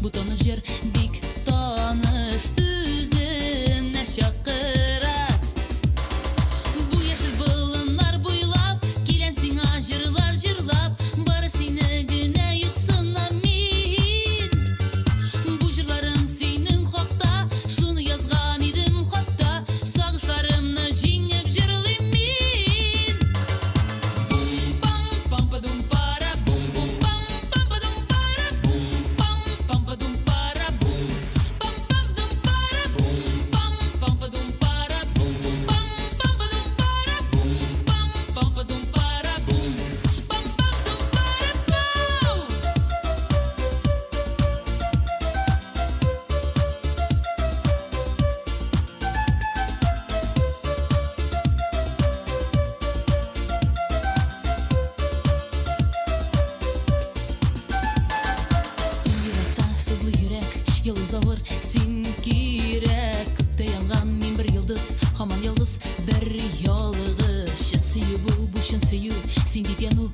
Bu tanış yer bik tanış üzüne şakıra. Bu yeşil bulunlar buylap Kilem sina jırlar jırlap Barı seni güne yutsun amin. Bu jırlarım senin hokta Şunu yazgan idim hatta Sağışlarımны jingip jırlayım min. Bum pam pam padum para bum bum pam pam padum para bum pam pam padum para bum pam pam dum para bum pam pam padum para bum pam pam padum para bum pam pam padum para bum pam pam dum para bum. Sen yurakta sızlı yürek Yıldız ağır sen kirek Kökte yangan min bir yıldız Haman yıldız bir yolығы Şın süyü bu şın süyü Sen deyip yanu